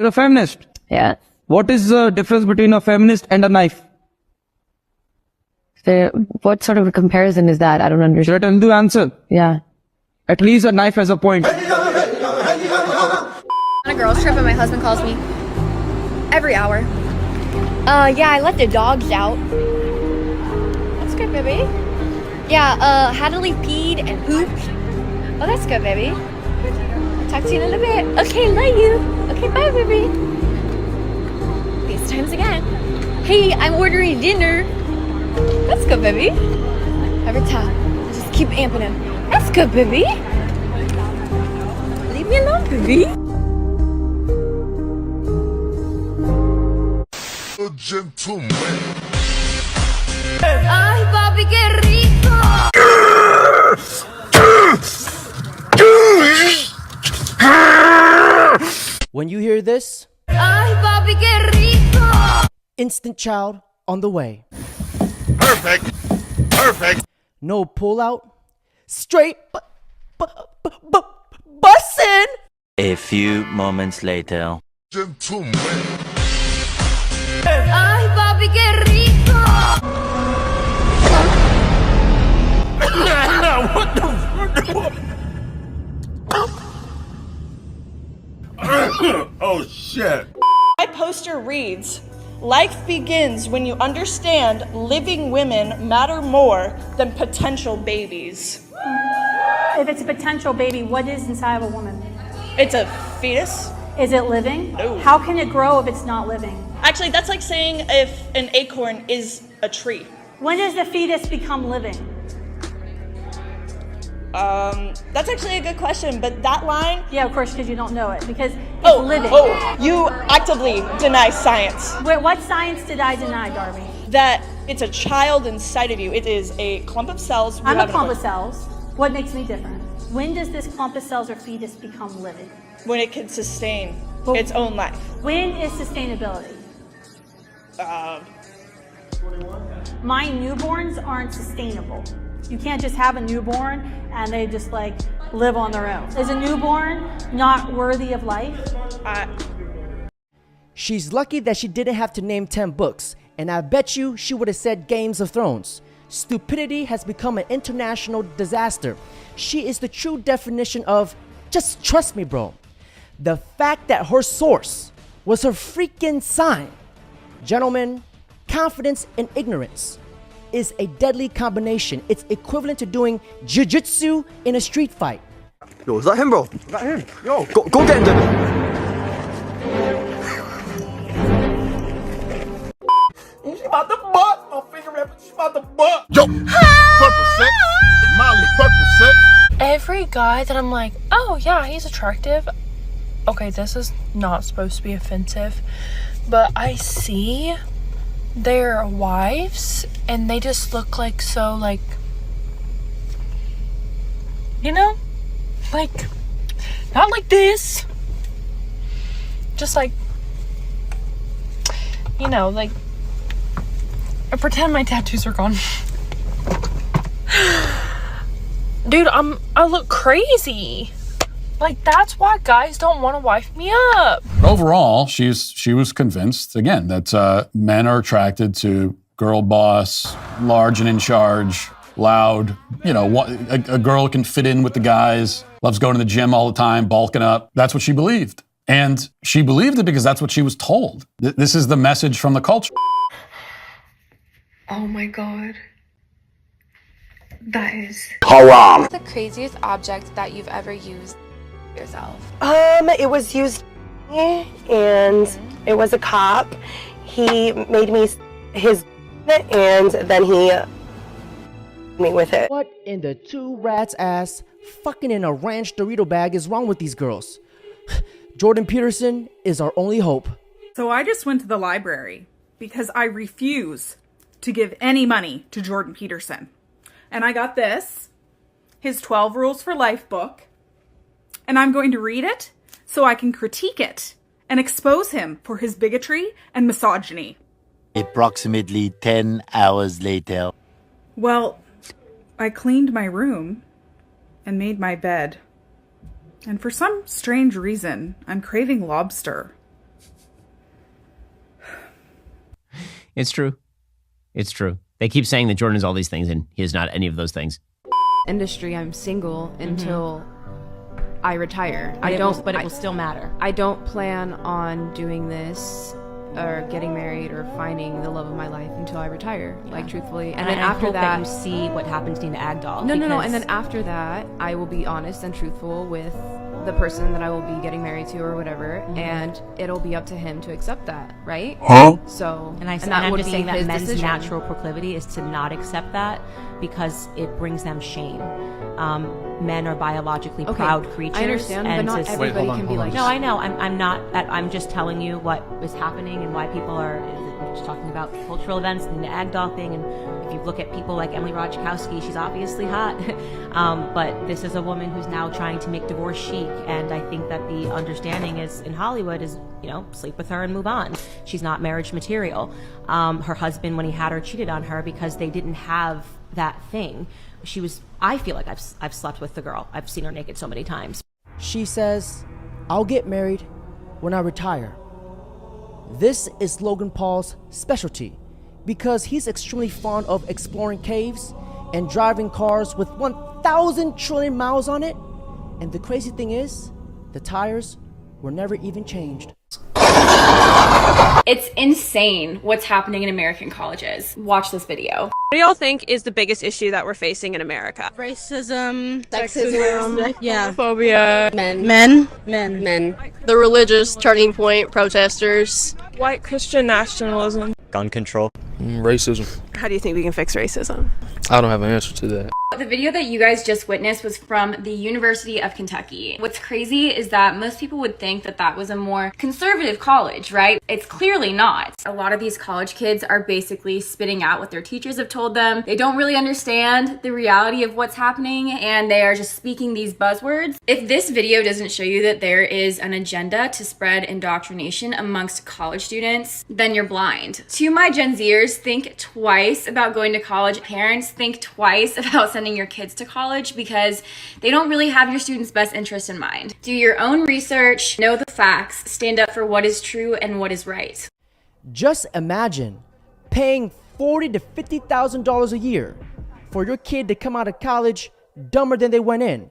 You're a feminist. Yeah. What is the difference between a feminist and a knife? What sort of a comparison is that? I don't Should understand. I tell you the answer? Yeah. At least a knife has a point. On a girls trip and my husband calls me every hour. Yeah, I let the dogs out. That's good, baby. Yeah, had to leave peed and pooped. Oh, that's good, baby. Talk to you in a little bit. Okay, love you. Okay, bye, baby. FaceTimes again. Hey, I'm ordering dinner. That's good, baby. Every time. Just keep amping him. That's good, baby. Leave me alone, baby. Gentleman. Ay, papi, qué rico. When you hear this, Ay, papi, qué rico. instant child on the way. Perfect. Perfect. No pullout, straight bussin'. A few moments later. Gentleman. Ay, papi, qué rico. Oh shit. My poster reads, "Life begins when you understand living women matter more than potential babies." If it's a potential baby, what is inside of a woman? It's a fetus. Is it living? No. How can it grow if it's not living? Actually, that's like saying if an acorn is a tree. When does the fetus become living? That's actually a good question, but that line... Yeah, of course, because you don't know it. Because it's living. You actively deny science. What science did I deny, Darby? That it's a child inside of you. It is a clump of cells. I'm a clump of cells. What makes me different? When does this clump of cells or fetus become living? When it can sustain But- its own life. When is sustainability? My newborns aren't sustainable. You can't just have a newborn and they just like live on their own. Is a newborn not worthy of life? She's lucky that she didn't have to name 10 books, and I bet you she would have said Games of Thrones. Stupidity has become an international disaster. She is the true definition of just trust me, bro. The fact that her source was her freaking sign. Gentlemen, confidence and ignorance is a deadly combination. It's equivalent to doing jiu-jitsu in a street fight. Yo, is that him, bro? Is that him? Yo, go get him, David. She about to butt. My finger rap. She about to butt. Yo. Purple sex. Molly, purple sex. Every guy that I'm like, oh yeah, he's attractive. Okay, this is not supposed to be offensive, but I see their wives and they just look like so like, you know, like not like this, just like, you know, like I pretend my tattoos are gone. Dude, I look crazy. Like, that's why guys don't want to wife me up. Overall, she was convinced, again, that men are attracted to girl boss, large and in charge, loud. You know, a girl can fit in with the guys, loves going to the gym all the time, bulking up. That's what she believed. And she believed it because that's what she was told. This is the message from the culture. Oh my God. That is Haram. The craziest object that you've ever used yourself? It was used and it was a cop. He made me his and then he me with it. What in the two rats ass fucking in a ranch Dorito bag is wrong with these girls? Jordan Peterson is our only hope. So I just went to the library because I refuse to give any money to Jordan Peterson. And I got this, his 12 Rules for Life book, and I'm going to read it so I can critique it and expose him for his bigotry and misogyny. Approximately 10 hours later. Well, I cleaned my room and made my bed. And for some strange reason, I'm craving lobster. It's true. It's true. They keep saying that Jordan is all these things, and he is not any of those things. Industry, I'm single until I retire. But it will still matter. I don't plan on doing this or getting married or finding the love of my life until I retire, like truthfully. And then I after hope that, you see what happens to Nina Agdal. No. And then after that, I will be honest and truthful with the person that I will be getting married to or whatever, and it'll be up to him to accept that, right? So, and I'm that would just be saying that his men's decision. natural proclivity is to not accept that because it brings them shame. Men are biologically proud creatures. I understand, but not everybody can be like. No, I know. I'm not. I'm just telling you what is happening and why people are just talking about cultural events and the Agdal thing. And if you look at people like Emily Ratajkowski, she's obviously hot. But this is a woman who's now trying to make divorce chic, and I think that the understanding is in Hollywood is, sleep with her and move on. She's not marriage material. Her husband, when he had her, cheated on her because they didn't have that thing. I feel like I've slept with the girl. I've seen her naked so many times. She says, I'll get married when I retire. This is Logan Paul's specialty because he's extremely fond of exploring caves and driving cars with 1,000 trillion miles on it. And the crazy thing is, the tires were never even changed. It's insane what's happening in American colleges. Watch this video. What do y'all think is the biggest issue that we're facing in America? Racism, sexism, yeah, phobia, men. The religious turning point, protesters. White Christian nationalism. Gun control. Racism. How do you think we can fix racism? I don't have an answer to that. The video that you guys just witnessed was from the University of Kentucky. What's crazy is that most people would think that that was a more conservative college, right? It's clearly not. A lot of these college kids are basically spitting out what their teachers have told them. They don't really understand the reality of what's happening, and they are just speaking these buzzwords. If this video doesn't show you that there is an agenda to spread indoctrination amongst college students, then you're blind. To my Gen Zers, think twice about going to college. Parents, think twice about sending your kids to college because they don't really have your students' best interest in mind. Do your own research, know the facts, stand up for what is true and what is right. Just imagine paying $40,000 to $50,000 a year for your kid to come out of college dumber than they went in.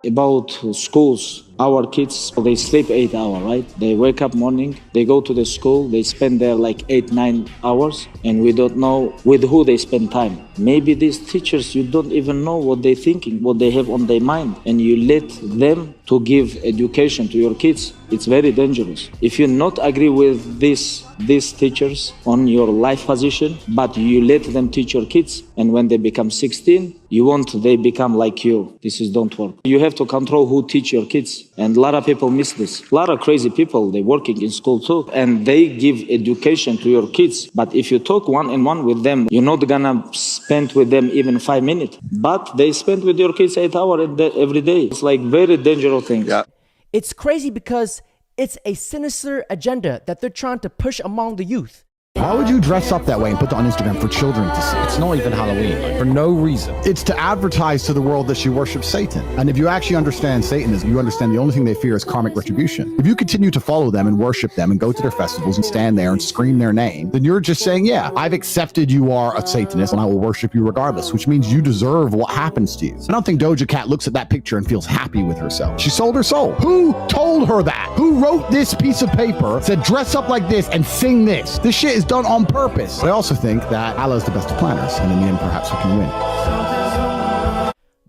About schools, our kids, they sleep 8 hours, right? They wake up morning, they go to the school, they spend there like 8-9 hours, and we don't know with who they spend time. Maybe these teachers, you don't even know what they're thinking, what they have on their mind, and you let them to give education to your kids. It's very dangerous. If you not agree with these teachers on your life position, but you let them teach your kids, and when they become 16, you want they become like you. This don't work. You have to control who teach your kids, and a lot of people miss this. A lot of crazy people, they working in school too, and they give education to your kids. But if you talk one-on-one with them, you're not gonna spend with them even 5 minutes. But they spend with your kids 8 hours every day. It's like very dangerous thing. Yeah. It's crazy because it's a sinister agenda that they're trying to push among the youth. Why would you dress up that way and put that on Instagram for children to see? It's not even Halloween, for no reason. It's to advertise to the world that she worships Satan. And if you actually understand Satanism, you understand the only thing they fear is karmic retribution. If you continue to follow them and worship them and go to their festivals and stand there and scream their name, then you're just saying, yeah, I've accepted you are a Satanist and I will worship you regardless, which means you deserve what happens to you. I don't think Doja Cat looks at that picture and feels happy with herself. She sold her soul. Who told her that? Who wrote this piece of paper, said dress up like this and sing this? This shit is done on purpose. But I also think that Allah is the best of planners, and in the end, perhaps we can win.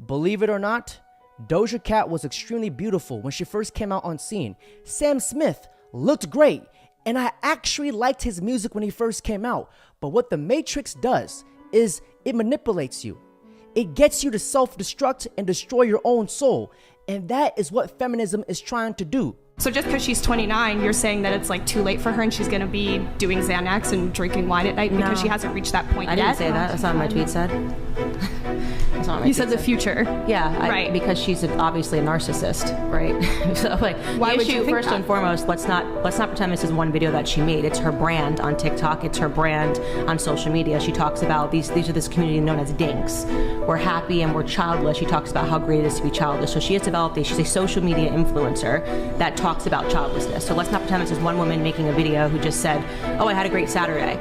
Believe it or not, Doja Cat was extremely beautiful when she first came out on scene. Sam Smith looked great, and I actually liked his music when he first came out. But what The Matrix does is it manipulates you. It gets you to self-destruct and destroy your own soul, and that is what feminism is trying to do. So just because she's 29, you're saying that it's like too late for her and she's going to be doing Xanax and drinking wine at night because she hasn't reached that point yet? I didn't say that. That's not what my tweet said. It's not my You said the pizza. future. Yeah, Right. because she's obviously a narcissist, right? So like, Why the would you issue think first that? and foremost, let's not pretend this is one video that she made. It's her brand on TikTok. It's her brand on social media. She talks about these are this community known as dinks. We're happy and we're childless. She talks about how great it is to be childless. So she has developed she's a social media influencer that talks about childlessness. So let's not pretend this is one woman making a video who just said, "Oh, I had a great Saturday."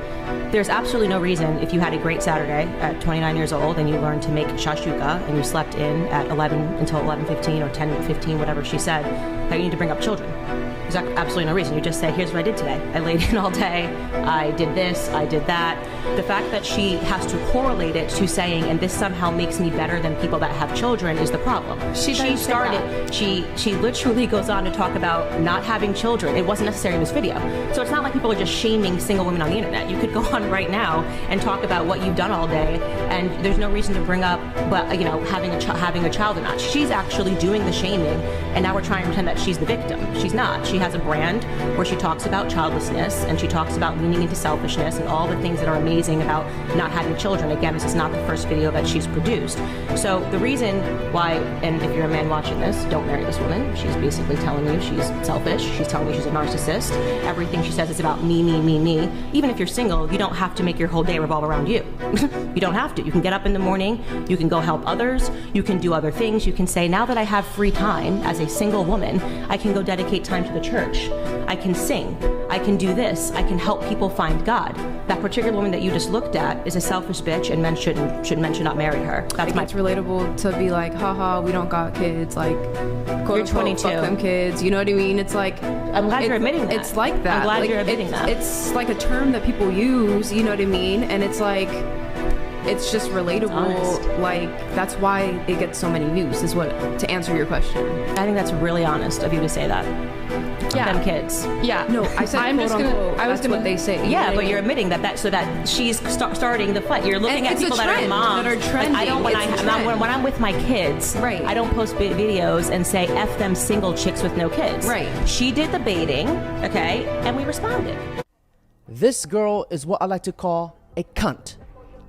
There's absolutely no reason if you had a great Saturday at 29 years old and you learned to make shashuka and you slept in at 11 until 11:15 or 10:15, whatever she said, that you need to bring up children. There's absolutely no reason. You just say, here's what I did today. I laid in all day. I did this. I did that. The fact that she has to correlate it to saying, and this somehow makes me better than people that have children is the problem. She literally goes on to talk about not having children. It wasn't necessary in this video. So it's not like people are just shaming single women on the internet. You could go on right now and talk about what you've done all day, and there's no reason to bring up, but having a child or not. She's actually doing the shaming, and now we're trying to pretend that she's the victim. She's not. She has a brand where she talks about childlessness and she talks about leaning into selfishness and all the things that are amazing about not having children. Again, this is not the first video that she's produced. So the reason why, and if you're a man watching this, don't marry this woman. She's basically telling you she's selfish. She's telling you she's a narcissist. Everything she says is about me, me, me, me. Even if you're single, you don't have to make your whole day revolve around you. You don't have to. You can get up in the morning, you can go help others, you can do other things. You can say, now that I have free time as a single woman, I can go dedicate time to the church. I can sing. I can do this. I can help people find God. That particular woman that you just looked at is a selfish bitch, and men should not marry her. That's It's relatable to be like, haha, we don't got kids, like, quote You're 22. fuck them kids, you know what I mean? It's like, I'm glad you're admitting that. It's like that. I'm glad Like, you're admitting that. It's like a term that people use, you know what I mean? And it's like, it's just relatable. Honest. Like, that's why it gets so many views, is what, to answer your question. I think that's really honest of you to say that. Yeah. Them kids. Yeah. No, I said I'm quote just gonna- unquote. That's what they say. you know Yeah, what I but mean? you're admitting that so that she's starting the fight. You're looking And at it's a people that are trend, moms. that are Like, I don't trending. It's a trend. when I'm with my kids. Right. I don't post videos and say F them single chicks with no kids. Right. She did the baiting, okay, and we responded. This girl is what I like to call a cunt.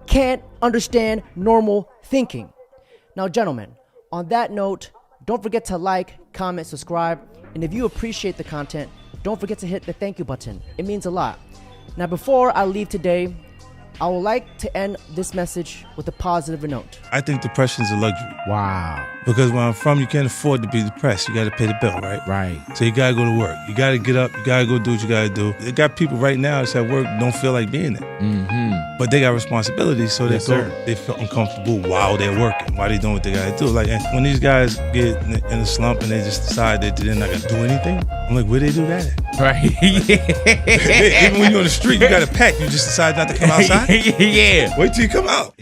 Can't understand normal thinking. Now, gentlemen, on that note, don't forget to like, comment, subscribe, and if you appreciate the content, don't forget to hit the thank you button. It means a lot. Now, before I leave today, I would like to end this message with a positive note. I think depression is a luxury. Wow. Because where I'm from, you can't afford to be depressed. You got to pay the bill, right? Right. So you got to go to work. You got to get up. You got to go do what you got to do. They got people right now that's at work don't feel like being there. Mm-hmm. But they got responsibilities, so Yes, they go. sir. They feel uncomfortable while they're working, while they doing what they got to do. Like, and when these guys get in a slump and they just decide that they're not going to do anything, I'm like, where they do that at? Right. Even when you're on the street, you got a pet. You just decide not to come outside? Yeah. Wait till you come out.